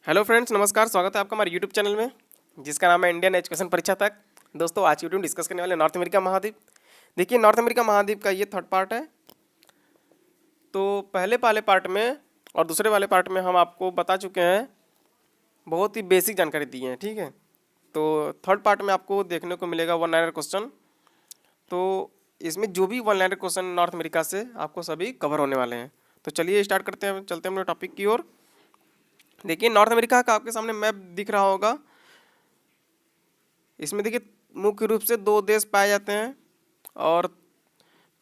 Hello friends, नमस्कार। स्वागत है आपका हमारे यूट्यूब चैनल में जिसका नाम है इंडियन एजुकेशन परीक्षा तक। दोस्तों, आज यूट्यूब डिस्कस करने वाले नॉर्थ अमेरिका महाद्वीप। देखिए, नॉर्थ अमेरिका महाद्वीप का ये थर्ड पार्ट है। तो पहले वाले पार्ट में और दूसरे वाले पार्ट में हम आपको बता चुके हैं, बहुत ही बेसिक जानकारी दी है। ठीक है, तो थर्ड पार्ट में आपको देखने को मिलेगा वन लाइनर क्वेश्चन। तो इसमें जो भी one liner question north America से आपको सभी कवर होने वाले हैं। तो चलिए स्टार्ट करते हैं, चलते हैं अपने टॉपिक की ओर। देखिए, नॉर्थ अमेरिका का आपके सामने मैप दिख रहा होगा। इसमें देखिए, मुख्य रूप से दो देश पाए जाते हैं और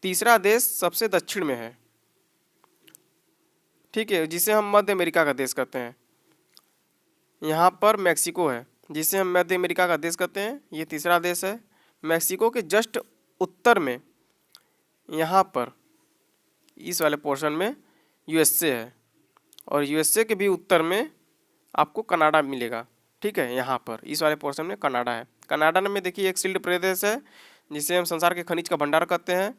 तीसरा देश सबसे दक्षिण में है। ठीक है, जिसे हम मध्य अमेरिका का देश कहते हैं। यहाँ पर मैक्सिको है, जिसे हम मध्य अमेरिका का देश कहते हैं। ये तीसरा देश है। मैक्सिको के जस्ट उत्तर में यहाँ पर इस वाले पोर्शन में यूएसए है, और यूएसए के भी उत्तर में आपको कनाडा मिलेगा। ठीक है, यहाँ पर इस वाले पोर्शन में कनाडा है। कनाडा में देखिए एक शील्ड प्रदेश है, जिसे हम संसार के खनिज का भंडार कहते हैं।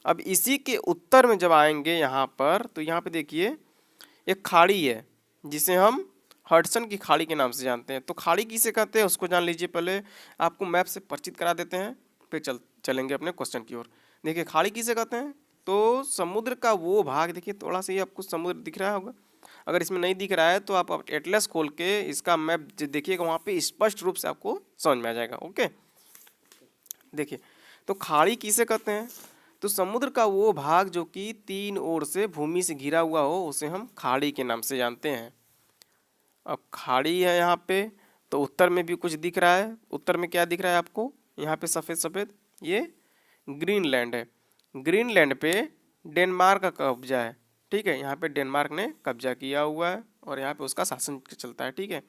अब इसी के उत्तर में जब आएंगे यहाँ पर, तो यहाँ पे देखिए एक खाड़ी है, जिसे हम हडसन की खाड़ी के नाम से जानते हैं। तो खाड़ी किसे कहते हैं उसको जान लीजिए। पहले आपको मैप से परिचित करा देते हैं, फिर चलेंगे अपने क्वेश्चन की ओर। देखिए, खाड़ी किसे कहते हैं, तो समुद्र का वो भाग। देखिए, थोड़ा सा ये आपको समुद्र दिख रहा होगा। अगर इसमें नहीं दिख रहा है तो आप एटलस खोल के इसका मैप देखिएगा, वहाँ पे स्पष्ट रूप से आपको समझ में आ जाएगा। ओके, देखिए, तो खाड़ी किसे कहते हैं, तो समुद्र का वो भाग जो कि तीन ओर से भूमि से घिरा हुआ हो, उसे हम खाड़ी के नाम से जानते हैं। अब खाड़ी है यहाँ पे, तो उत्तर में भी कुछ दिख रहा है। उत्तर में क्या दिख रहा है आपको, यहाँ पे सफ़ेद सफ़ेद, ये ग्रीनलैंड है। ग्रीनलैंड पे डेनमार्क का कब्जा है। ठीक है, यहाँ पे डेनमार्क ने कब्जा किया हुआ है और यहाँ पे उसका शासन चलता है। ठीक है,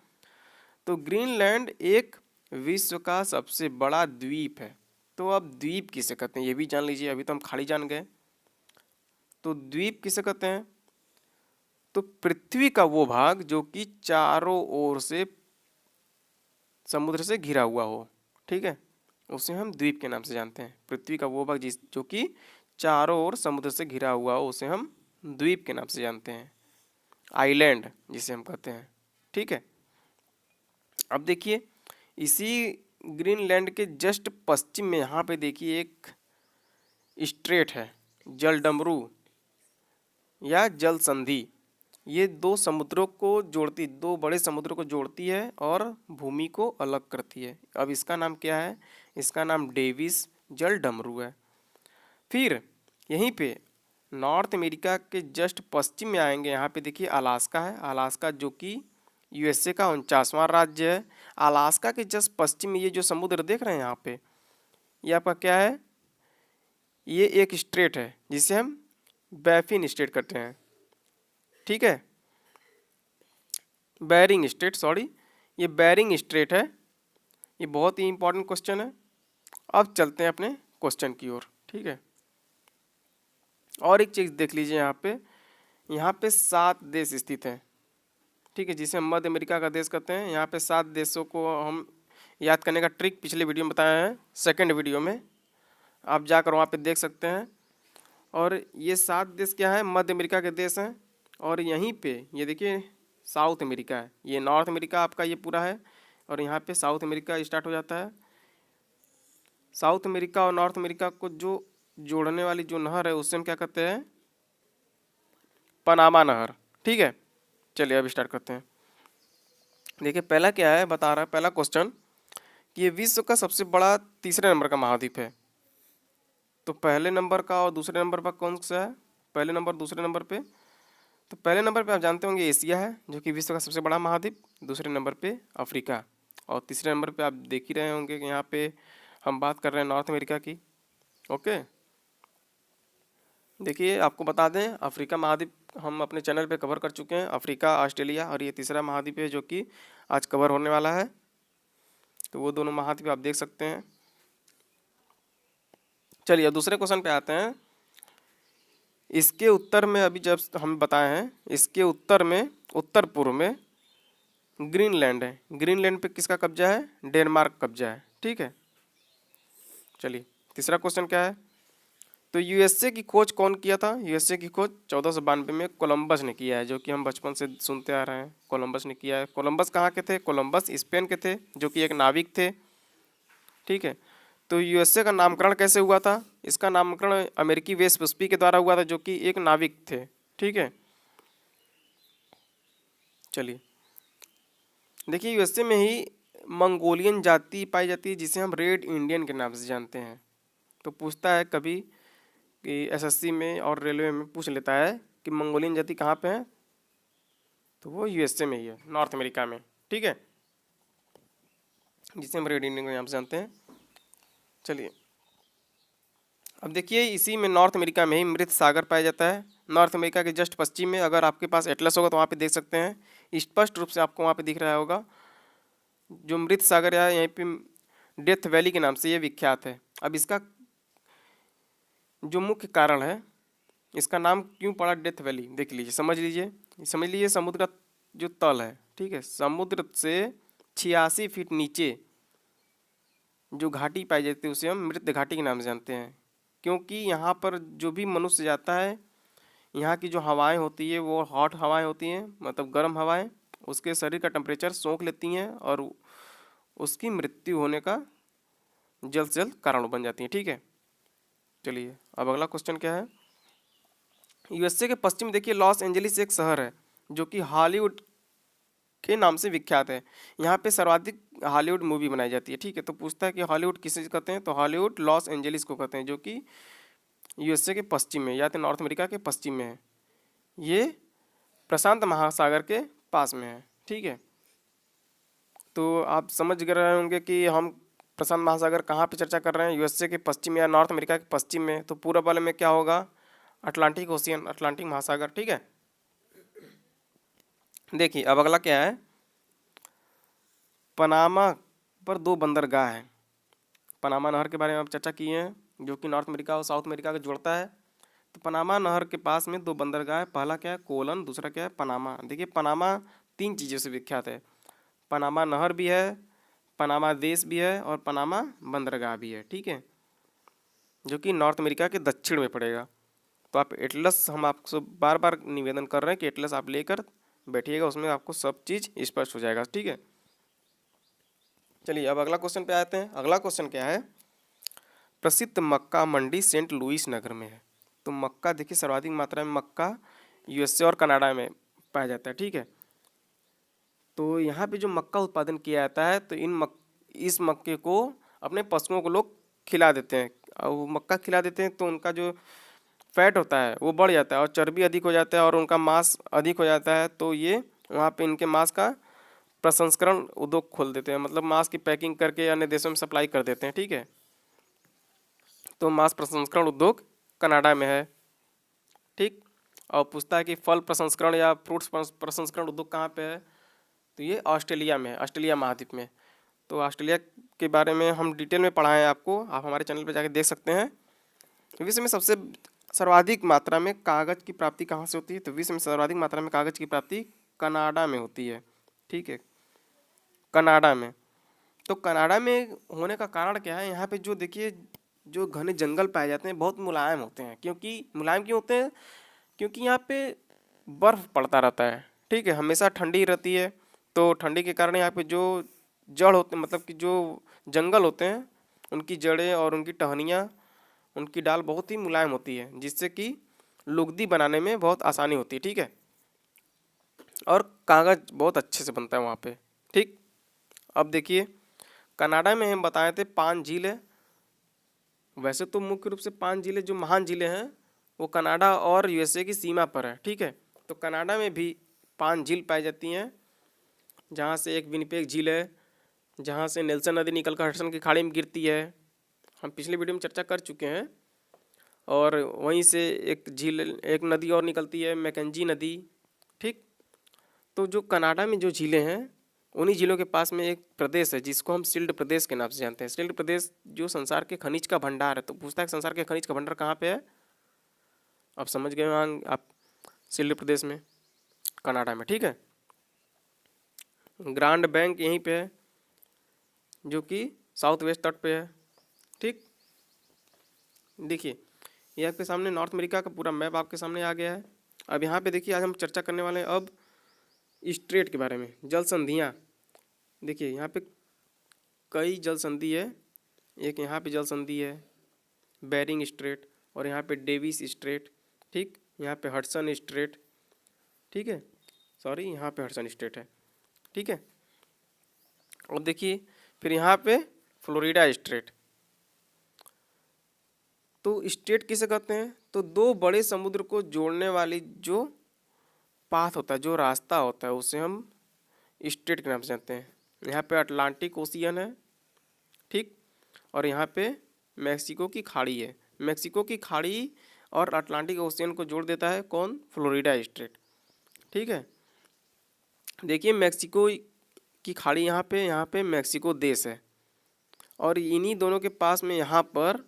तो ग्रीनलैंड एक विश्व का सबसे बड़ा द्वीप है। तो अब द्वीप किसे कहते हैं ये भी जान लीजिए। अभी तो हम खाड़ी जान गए, तो द्वीप किसे कहते हैं, तो पृथ्वी का वो भाग जो कि चारों ओर से समुद्र से घिरा हुआ हो। ठीक है, उसे हम द्वीप के नाम से जानते हैं। पृथ्वी का वो भाग जिस जो कि चारों ओर समुद्र से घिरा हुआ हो, उसे हम द्वीप के नाम से जानते हैं। आइलैंड जिसे हम कहते हैं। ठीक है, अब देखिए, इसी ग्रीनलैंड के जस्ट पश्चिम में यहाँ पे देखिए एक स्ट्रेट है, जलडमरू या जल संधि। ये दो समुद्रों को जोड़ती, दो बड़े समुद्रों को जोड़ती है और भूमि को अलग करती है। अब इसका नाम क्या है, इसका नाम डेविस जलडमरू है। फिर यहीं पे नॉर्थ अमेरिका के जस्ट पश्चिम में आएंगे, यहाँ पे देखिए अलास्का है। अलास्का जो कि यूएसए का 49वां राज्य है। अलास्का के जस्ट पश्चिम में ये जो समुद्र देख रहे हैं यहाँ पे, ये आपका क्या है, ये एक स्ट्रेट है जिसे हम बैफिन स्ट्रेट कहते हैं। ठीक है, बेरिंग स्ट्रेट, सॉरी, ये बेरिंग स्ट्रेट है। ये बहुत ही इंपॉर्टेंट क्वेश्चन है। अब चलते हैं अपने क्वेश्चन की ओर। ठीक है, और एक चीज़ देख लीजिए, यहाँ पे 7 देश स्थित हैं। ठीक है, जिसे हम मध्य अमेरिका का देश कहते हैं। यहाँ पे 7 देशों को हम याद करने का ट्रिक पिछले वीडियो में बताया है, सेकंड वीडियो में आप जाकर वहाँ पे देख सकते हैं। और ये 7 देश क्या है, मध्य अमेरिका के देश हैं। और यहीं पे ये देखिए साउथ अमेरिका है। ये नॉर्थ अमेरिका आपका ये पूरा है, और यहाँ पे साउथ अमेरिका स्टार्ट हो जाता है। साउथ अमेरिका और नॉर्थ अमेरिका को जो जोड़ने वाली जो नहर है, उससे हम क्या कहते हैं, पनामा नहर। ठीक है, चलिए अब स्टार्ट करते हैं। देखिए, पहला क्या है, बता रहा है पहला क्वेश्चन कि ये विश्व का सबसे बड़ा तीसरे नंबर का महाद्वीप है। तो पहले नंबर का और दूसरे नंबर पर कौन सा है, पहले नंबर दूसरे नंबर पे, तो पहले नंबर पे आप जानते होंगे एशिया है, जो कि विश्व का सबसे बड़ा महाद्वीप। दूसरे नंबर पे अफ्रीका, और तीसरे नंबर पे आप देख ही रहे होंगे कि यहाँ पे हम बात कर रहे हैं नॉर्थ अमेरिका की। ओके, देखिए आपको बता दें, अफ्रीका महाद्वीप हम अपने चैनल पे कवर कर चुके हैं। अफ्रीका, ऑस्ट्रेलिया, और ये तीसरा महाद्वीप है जो कि आज कवर होने वाला है। तो वो दोनों महाद्वीप आप देख सकते हैं। चलिए दूसरे क्वेश्चन पे आते हैं। इसके उत्तर में अभी जब हम बताए हैं, इसके उत्तर में, उत्तर पूर्व में ग्रीनलैंड है। ग्रीनलैंड पे किसका कब्जा है, डेनमार्क कब्जा है। ठीक है, चलिए तीसरा क्वेश्चन क्या है, तो यूएसए की खोज कौन किया था? यूएसए की खोज 1492 में कोलंबस ने किया है, जो कि हम बचपन से सुनते आ रहे हैं। कोलंबस ने किया है। कोलंबस कहाँ के थे? कोलंबस स्पेन के थे, जो कि एक नाविक थे। ठीक है। तो यूएसए का नामकरण कैसे हुआ था? इसका नामकरण अमेरिकी वेस्पुस्पी के द्वारा हुआ था, जो कि एक नाविक थे। ठीक है। चलिए देखिए, यूएसए में ही मंगोलियन जाति पाई जाती है, जिसे हम रेड इंडियन के नाम से जानते हैं। तो पूछता है कभी कि एसएससी में और रेलवे में पूछ लेता है कि मंगोलियन जाति कहाँ पे है, तो वो यूएसए में ही है, नॉर्थ अमेरिका में। ठीक है, जिसे हम रेड इंडियन के नाम से जानते हैं। चलिए अब देखिए, इसी में नॉर्थ अमेरिका में ही मृत सागर पाया जाता है। नॉर्थ अमेरिका के जस्ट पश्चिम में, अगर आपके पास एटलस होगा तो वहाँ पे देख सकते हैं, स्पष्ट रूप से आपको वहाँ पे दिख रहा होगा। जो मृत सागर है यहीं पे डेथ वैली के नाम से ये विख्यात है। अब इसका जो मुख्य कारण है, इसका नाम क्यों पड़ा डेथ वैली, देख लीजिए, समझ लीजिए। समुद्र का जो तल है, ठीक है, समुद्र से 86 फीट नीचे जो घाटी पाई जाती है उसे हम मृत घाटी के नाम से जानते हैं। क्योंकि यहाँ पर जो भी मनुष्य जाता है, यहाँ की जो हवाएं होती है वो हॉट हवाएं होती हैं, मतलब गर्म हवाएं, उसके शरीर का टेम्परेचर सोख लेती हैं और उसकी मृत्यु होने का जल्द से जल्द कारण बन जाती हैं। ठीक है। चलिए अब अगला क्वेश्चन क्या है। यूएसए के पश्चिम में देखिए, लॉस एंजलिस एक शहर है जो कि हॉलीवुड के नाम से विख्यात है। यहाँ पे सर्वाधिक हॉलीवुड मूवी बनाई जाती है। ठीक है। तो पूछता है कि हॉलीवुड किसे कहते हैं, तो हॉलीवुड लॉस एंजलिस को कहते हैं, जो कि यूएसए के पश्चिम में या तो नॉर्थ अमेरिका के पश्चिम में है। ये प्रशांत महासागर के पास में है। ठीक है। तो आप समझ गए रहे होंगे कि हम प्रशांत महासागर कहाँ पे चर्चा कर रहे हैं, यूएसए के पश्चिम या नॉर्थ अमेरिका के पश्चिम में। तो पूरब वाले में क्या होगा? अटलांटिक ओशियन, अटलांटिक महासागर। ठीक है। देखिए अब अगला क्या है। पनामा पर 2 बंदरगाह हैं। पनामा नहर के बारे में आप चर्चा किए हैं, जो कि नॉर्थ अमेरिका और साउथ अमेरिका को जोड़ता है। तो पनामा नहर के पास में 2 बंदरगाह है। पहला क्या है? कोलन, दूसरा क्या है? पनामा। देखिए पनामा 3 चीज़ों से विख्यात है। पनामा नहर भी है, पनामा देश भी है, और पनामा बंदरगाह भी है। ठीक है, जो कि नॉर्थ अमेरिका के दक्षिण में पड़ेगा। तो आप एटलस, हम आपसे बार बार निवेदन कर रहे हैं कि एटलस आप लेकर बैठिएगा, उसमें आपको सब चीज़ स्पष्ट हो जाएगा। ठीक है। चलिए अब अगला क्वेश्चन पे आते हैं। अगला क्वेश्चन क्या है। प्रसिद्ध मक्का मंडी सेंट लुइस नगर में है। तो मक्का देखिए, सर्वाधिक मात्रा में मक्का यूएसए और कनाडा में पाया जाता है। ठीक है। तो यहाँ पे जो मक्का उत्पादन किया जाता है, तो इस मक्के को अपने पशुओं को लोग खिला देते हैं। और वो मक्का खिला देते हैं तो उनका जो फैट होता है वो बढ़ जाता है और चर्बी अधिक हो जाता है और उनका मांस अधिक हो जाता है। तो ये वहाँ पे इनके मांस का प्रसंस्करण उद्योग खोल देते हैं, मतलब मांस की पैकिंग करके अन्य देशों में सप्लाई कर देते हैं। ठीक है। तो मांस प्रसंस्करण उद्योग कनाडा में है। ठीक। और पूछता है कि फल प्रसंस्करण या फ्रूट्स प्रसंस्करण उद्योग कहाँ पे है, तो ये ऑस्ट्रेलिया में है, ऑस्ट्रेलिया महाद्वीप में। तो ऑस्ट्रेलिया के बारे में हम डिटेल में पढ़ाएं आपको, आप हमारे चैनल पर जाकर देख सकते हैं। विश्व में सबसे सर्वाधिक मात्रा में कागज़ की प्राप्ति कहाँ से होती है, तो विश्व में सर्वाधिक मात्रा में कागज़ की प्राप्ति कनाडा में होती है। ठीक है, कनाडा में। तो कनाडा में होने का कारण क्या है, यहाँ पे जो देखिए जो घने जंगल पाए जाते हैं बहुत मुलायम होते हैं। क्योंकि मुलायम क्यों होते हैं? क्योंकि यहाँ पे बर्फ़ पड़ता रहता है। ठीक है, हमेशा ठंडी रहती है। तो ठंडी के कारण यहाँ पे जो जड़ होते हैं, मतलब कि जो जंगल होते हैं, उनकी जड़ें और उनकी टहनियाँ, उनकी डाल बहुत ही मुलायम होती है, जिससे कि लुगदी बनाने में बहुत आसानी होती है। ठीक है, और कागज़ बहुत अच्छे से बनता है वहाँ पे। ठीक। अब देखिए, कनाडा में हम बताए थे 5 झील है। वैसे तो मुख्य रूप से 5 जिले जो महान जिले हैं वो कनाडा और यूएसए की सीमा पर है। ठीक है। तो कनाडा में भी 5 झील पाई जाती हैं, जहाँ से एक विनिपेग झील है, जहाँ से नेल्सन नदी निकलकर हडसन की खाड़ी में गिरती है, हम पिछले वीडियो में चर्चा कर चुके हैं। और वहीं से एक झील, एक नदी और निकलती है, मैकेंजी नदी। ठीक। तो जो कनाडा में जो झीलें हैं, उन्हीं झीलों के पास में एक प्रदेश है जिसको हम सिल्ड प्रदेश के नाम से जानते हैं। सिल्ड प्रदेश जो संसार के खनिज का भंडार है। तो पूछता है कि संसार के खनिज का भंडार कहाँ पे है, आप समझ गए वहाँ आप, सिल्ड प्रदेश में, कनाडा में। ठीक है। ग्रांड बैंक यहीं पे है, जो कि साउथ वेस्ट तट पे है। ठीक। देखिए, ये आपके सामने नॉर्थ अमेरिका का पूरा मैप आपके सामने आ गया है। अब यहाँ पे देखिए आज हम चर्चा करने वाले हैं अब स्ट्रेट के बारे में, जल संधियाँ। देखिए यहाँ पे कई जल संधि है, एक यहाँ पे जल संधि है बेरिंग स्ट्रेट, और यहाँ पे डेविस स्ट्रेट, ठीक, यहाँ पे हडसन स्ट्रेट, ठीक है, सॉरी यहाँ पे हडसन स्ट्रेट है, ठीक है। और देखिए फिर यहाँ पे फ्लोरिडा स्ट्रेट। तो स्ट्रेट किसे कहते हैं? तो दो बड़े समुद्र को जोड़ने वाली जो पाथ होता है, जो रास्ता होता है, उसे हम स्ट्रेट के नाम से जानते हैं। यहाँ पे अटलांटिक ओशियन है, ठीक, और यहाँ पे मैक्सिको की खाड़ी है। मैक्सिको की खाड़ी और अटलांटिक ओशियन को जोड़ देता है कौन? फ्लोरिडा स्ट्रेट, ठीक है। देखिए मैक्सिको की खाड़ी यहाँ पे मैक्सिको देश है, और इन्हीं दोनों के पास में यहाँ पर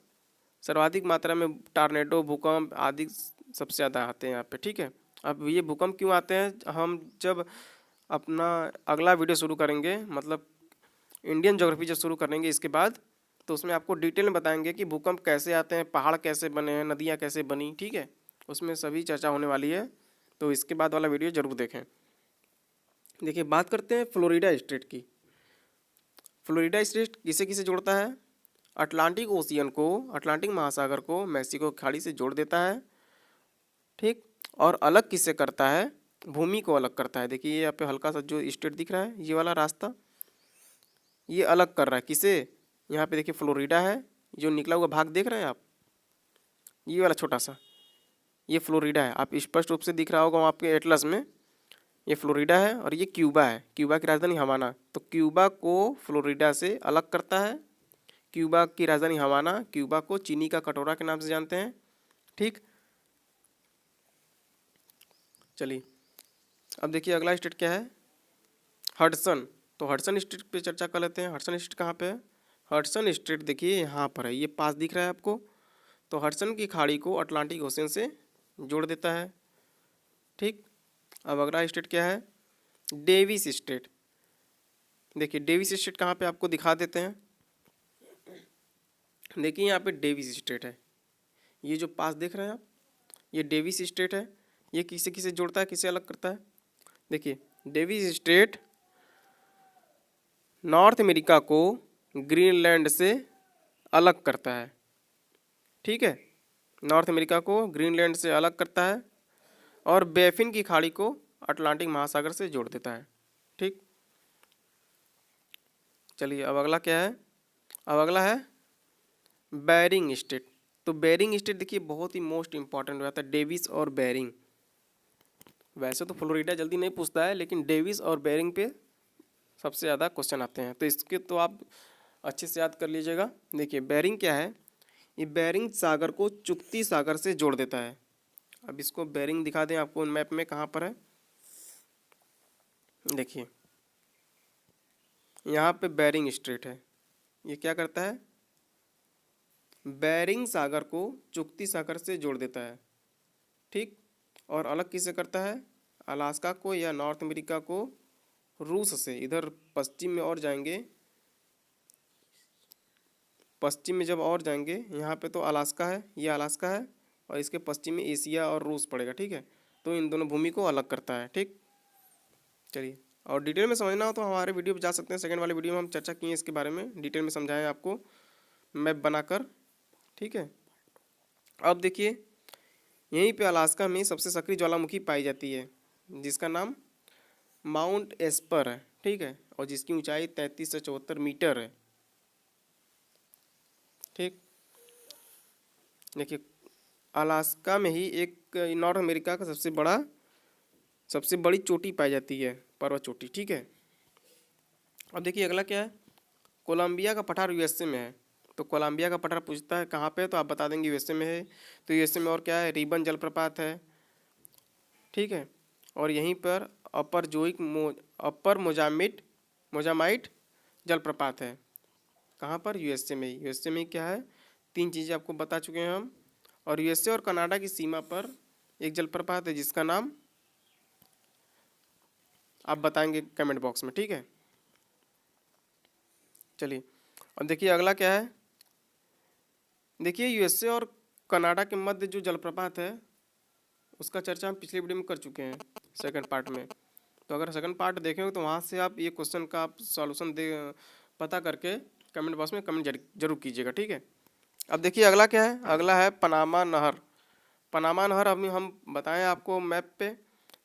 सर्वाधिक मात्रा में टॉर्नेडो, भूकंप आदि सबसे ज़्यादा आते हैं यहाँ पे, ठीक है। अब ये भूकंप क्यों आते हैं, हम जब अपना अगला वीडियो शुरू करेंगे, मतलब इंडियन ज्योग्राफी जब शुरू करेंगे इसके बाद, तो उसमें आपको डिटेल में बताएंगे कि भूकंप कैसे आते हैं, पहाड़ कैसे बने हैं, नदियाँ कैसे बनी, ठीक है, उसमें सभी चर्चा होने वाली है। तो इसके बाद वाला वीडियो ज़रूर देखें। देखिए बात करते हैं फ्लोरिडा स्ट्रेट की। फ्लोरिडा स्ट्रेट किसे किसे जोड़ता है? अटलांटिक ओशियन को, अटलांटिक महासागर को मैक्सिको खाड़ी से जोड़ देता है, ठीक, और अलग किससे करता है? भूमि को अलग करता है। देखिए यहाँ पे हल्का सा जो स्ट्रेट दिख रहा है, ये वाला रास्ता, ये अलग कर रहा है किसे? यहाँ पे देखिए फ्लोरिडा है, जो निकला हुआ भाग देख रहे हैं आप, ये वाला छोटा सा, ये फ्लोरिडा है, आप स्पष्ट रूप से दिख रहा होगा आपके एटलस में, ये फ्लोरिडा है, और ये क्यूबा है, क्यूबा की राजधानी हवाना। तो क्यूबा को फ्लोरिडा से अलग करता है। क्यूबा की राजधानी हवाना, क्यूबा को चीनी का कटोरा के नाम से जानते हैं, ठीक। चलिए अब देखिए अगला स्टेट क्या है? हडसन। तो हडसन स्टेट पे चर्चा कर लेते हैं। हडसन स्टेट कहाँ पे है? हडसन स्टेट देखिए यहाँ पर है, ये पास दिख रहा है आपको। तो हडसन की खाड़ी को अटलांटिक ओशन से जोड़ देता है, ठीक। अब अगला स्टेट क्या है? Davis state. देखिए डेविस स्टेट कहाँ पे आपको दिखा देते हैं। देखिए यहाँ पे डेविस स्टेट है, ये जो पास देख रहे हैं आप, ये डेविस स्टेट है। ये किसे किसे जोड़ता है, किसे अलग करता है? देखिए डेविस स्टेट नॉर्थ अमेरिका को ग्रीनलैंड से अलग करता है, ठीक है, नॉर्थ अमेरिका को ग्रीनलैंड से अलग करता है, और बैफिन की खाड़ी को अटलांटिक महासागर से जोड़ देता है, ठीक। चलिए अब अगला क्या है? अब अगला है बेरिंग स्टेट। तो बेरिंग स्टेट देखिए बहुत ही मोस्ट इंपॉर्टेंट हो जाता है, डेविस और बेरिंग। वैसे तो फ्लोरिडा जल्दी नहीं पूछता है, लेकिन डेविस और बेरिंग पे सबसे ज़्यादा क्वेश्चन आते हैं, तो इसके तो आप अच्छे से याद कर लीजिएगा। देखिए बेरिंग क्या है? ये बेरिंग सागर को चुक्ती सागर से जोड़ देता है। अब इसको बेरिंग दिखा दें आपको मैप में कहाँ पर है। देखिए यहाँ पे बेरिंग स्ट्रेट है, ये क्या करता है? बेरिंग सागर को चुक्ती सागर से जोड़ देता है, ठीक, और अलग किससे करता है? अलास्का को या नॉर्थ अमेरिका को रूस से। इधर पश्चिम में और जाएंगे, पश्चिम में जब और जाएंगे, यहाँ पे तो अलास्का है, ये अलास्का है, और इसके पश्चिम में एशिया और रूस पड़ेगा, ठीक है। तो इन दोनों भूमि को अलग करता है, ठीक। चलिए और डिटेल में समझना हो तो हमारे वीडियो पे जा सकते हैं। सेकंड वाले वीडियो में हम चर्चा किए इसके बारे में, डिटेल में समझाएं आपको मैप बनाकर, ठीक है। अब देखिए यहीं पे अलास्का में सबसे सक्रिय ज्वालामुखी पाई जाती है, जिसका नाम माउंट एस्पर है, ठीक है, और जिसकी ऊंचाई 33 से 74 मीटर है, ठीक। देखिए अलास्का में ही एक नॉर्थ अमेरिका का सबसे बड़ी चोटी पाई जाती है, पर्वत चोटी, ठीक है। अब देखिए अगला क्या है? कोलंबिया का पठार यूएसए में है। तो कोलंबिया का पठार पूछता है कहाँ पे है, तो आप बता देंगे यूएसए में है। तो यूएसए में और क्या है? रिबन जलप्रपात है, ठीक है, और यहीं पर अपर मोजामाइट जलप्रपात है। कहाँ पर? यूएसए में। यूएसए में क्या है? तीन चीज़ें आपको बता चुके हैं हम। और यूएसए और कनाडा की सीमा पर एक जलप्रपात है जिसका नाम आप बताएंगे कमेंट बॉक्स में, ठीक है। चलिए और देखिए अगला क्या है? देखिए यूएसए और कनाडा के मध्य जो जलप्रपात है उसका चर्चा हम पिछले वीडियो में कर चुके हैं सेकंड पार्ट में। तो अगर सेकंड पार्ट देखेंगे तो वहाँ से आप ये क्वेश्चन का आप सॉल्यूशन दे पता करके कमेंट बॉक्स में कमेंट जरूर कीजिएगा, ठीक है। अब देखिए अगला क्या है, अगला है पनामा नहर। पनामा नहर अभी हम बताएं आपको मैप पे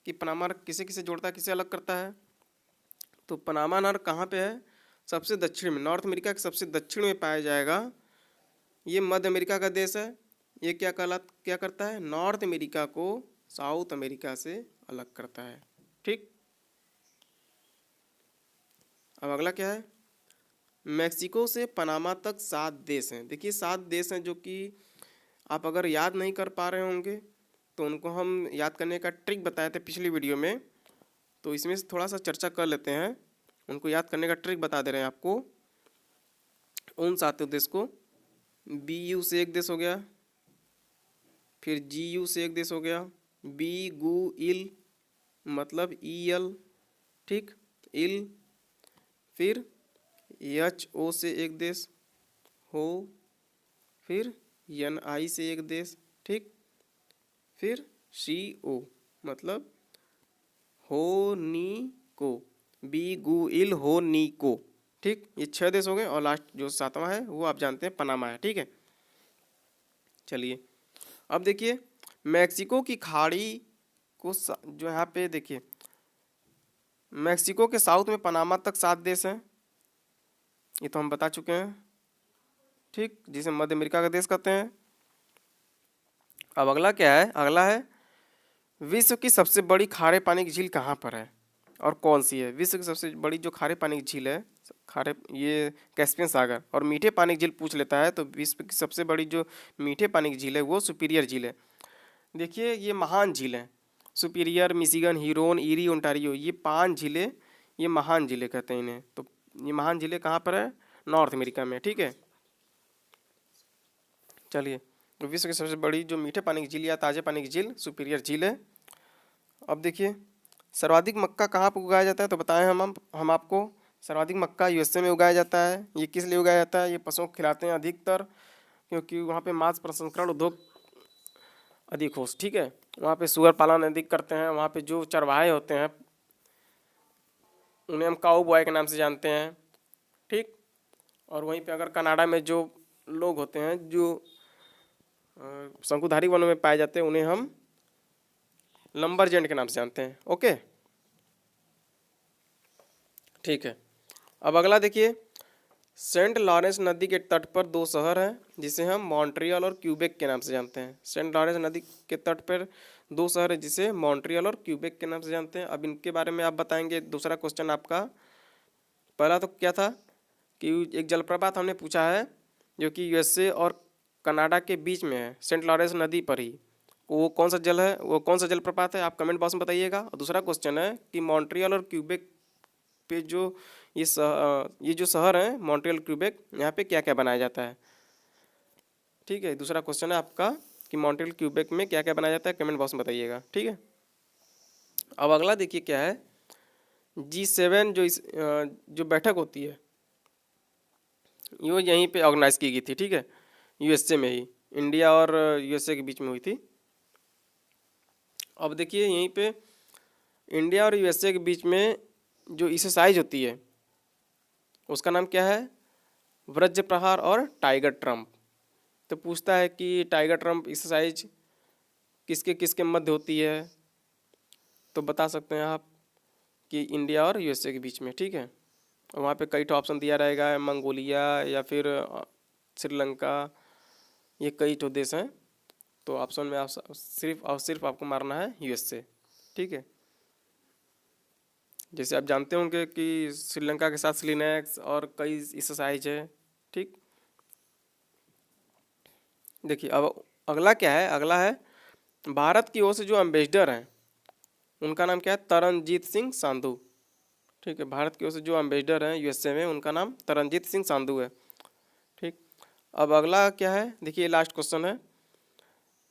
कि पनामा नहर किसे किसे जोड़ता है, किसे अलग करता है। तो पनामा नहर कहाँ पे है, सबसे दक्षिण में, नॉर्थ अमेरिका के सबसे दक्षिण में पाया जाएगा। ये मध्य अमेरिका का देश है। ये क्या करता है, नॉर्थ अमेरिका को साउथ अमेरिका से अलग करता है, ठीक। अब अगला क्या है, मैक्सिको से पनामा तक 7 देश हैं। देखिए 7 देश हैं जो कि आप अगर याद नहीं कर पा रहे होंगे तो उनको हम याद करने का ट्रिक बताए थे पिछली वीडियो में, तो इसमें से थोड़ा सा चर्चा कर लेते हैं। उनको याद करने का ट्रिक बता दे रहे हैं आपको। उन 7 देश को, BU से एक देश हो गया, फिर GU से एक देश हो गया, बी गु इल मतलब EL, ठीक, इल, फिर HO से एक देश हो, फिर NI से एक देश, ठीक, फिर CO मतलब हो नी को, बी गु इल हो नी को, ठीक। ये 6 देश हो गए और लास्ट जो 7वां है वो आप जानते हैं पनामा है, ठीक है। चलिए अब देखिए मैक्सिको की खाड़ी को जो यहाँ पे देखिए मैक्सिको के साउथ में पनामा तक 7 देश हैं, ये तो हम बता चुके हैं, ठीक, जिसे मध्य अमेरिका का देश कहते हैं। अब अगला क्या है, अगला है विश्व की सबसे बड़ी खारे पानी की झील कहाँ पर है और कौन सी है। विश्व की सबसे बड़ी जो खारे पानी की झील है, खारे, ये कैस्पियन सागर, और मीठे पानी की झील पूछ लेता है तो विश्व की सबसे बड़ी जो मीठे पानी की झील है वो सुपीरियर झील है। देखिए ये महान झील है, superior, Michigan, Heron, eerie, Ontario, ये 5 झीलें, ये महान झीलें कहते हैं इन्हें। तो ये महान झीलें कहाँ पर है, नॉर्थ अमेरिका में, ठीक है। चलिए तो विश्व की सबसे बड़ी जो मीठे पानी की झील या ताज़े पानी की झील सुपीरियर झील है। अब देखिए सर्वाधिक मक्का कहाँ पर उगाया जाता है, तो बताएं हम आपको, सर्वाधिक मक्का USA में उगाया जाता है। ये किस लिए उगाया जाता है, ये पशुओं को खिलाते हैं अधिकतर, क्योंकि वहाँ पे मांस प्रसंस्करण उद्योग अधिक हो, ठीक है। वहाँ पे सुअर पालन अधिक करते हैं। वहाँ पे जो चरवाहे होते हैं उन्हें हम काऊ बॉय के नाम से जानते हैं, ठीक। और वहीं पे अगर कनाडा में जो लोग होते हैं जो शंकुधारी वनों में पाए जाते हैं उन्हें हम लंबरजेंट के नाम से जानते हैं, ओके, ठीक है। अब अगला देखिए सेंट लॉरेंस नदी के तट पर 2 शहर हैं जिसे हम मॉन्ट्रियल और क्यूबेक के नाम से जानते हैं। सेंट लॉरेंस नदी के तट पर 2 शहर हैं जिसे मॉन्ट्रियल और क्यूबेक के नाम से जानते हैं। अब इनके बारे में आप बताएंगे। दूसरा क्वेश्चन आपका, पहला तो क्या था कि एक जलप्रपात हमने पूछा है जो कि USA और कनाडा के बीच में है, सेंट लॉरेंस नदी पर ही, वो कौन सा जल है, वो कौन सा जलप्रपात है, आप कमेंट बॉक्स में बताइएगा। और दूसरा क्वेश्चन है कि मॉन्ट्रियल और क्यूबेक पे जो ये जो शहर है मॉन्ट्रियल क्यूबेक, यहाँ पे क्या क्या बनाया जाता है, ठीक है। दूसरा क्वेश्चन है आपका कि मॉन्ट्रियल क्यूबेक में क्या क्या बनाया जाता है, कमेंट बॉक्स में बताइएगा, ठीक है। अब अगला देखिए क्या है, G7 जो बैठक होती है ये यहीं पे ऑर्गेनाइज की गई थी, ठीक है, USA में ही, इंडिया और USA के बीच में हुई थी। अब देखिए यहीं पे इंडिया और USA के बीच में जो एक्सरसाइज होती है उसका नाम क्या है, वज्र प्रहार और टाइगर ट्रम्प। तो पूछता है कि टाइगर ट्रम्प एक्सरसाइज किसके किसके मध्य होती है, तो बता सकते हैं आप कि इंडिया और USA के बीच में, ठीक है। वहाँ पे कई तो ऑप्शन दिया रहेगा, मंगोलिया या फिर श्रीलंका, ये कई तो देश हैं। तो ऑप्शन में आप सिर्फ और सिर्फ आपको मारना है USA, ठीक है। जैसे आप जानते होंगे कि श्रीलंका के साथ स्लिनेक्स और कई एक्सरसाइज है, ठीक। देखिए अब अगला क्या है, अगला है भारत की ओर से जो एम्बेसडर हैं उनका नाम क्या है, तरनजीत सिंह संधू, ठीक है। भारत की ओर से जो एम्बेसडर हैं USA में उनका नाम तरनजीत सिंह संधू है, ठीक। अब अगला क्या है, देखिए लास्ट क्वेश्चन है,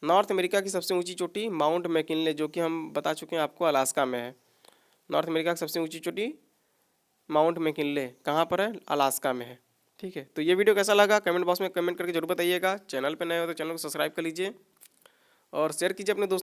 नॉर्थ अमेरिका की सबसे ऊंची चोटी माउंट मैकिनले, जो कि हम बता चुके हैं आपको अलास्का में है। नॉर्थ अमेरिका की सबसे ऊंची चोटी माउंट मैकिनले कहाँ पर है, अलास्का में है, ठीक है, तो ये वीडियो कैसा लगा कमेंट बॉक्स में कमेंट करके जरूर बताइएगा। चैनल पे नए हो तो चैनल को सब्सक्राइब कर लीजिए और शेयर कीजिए अपने दोस्तों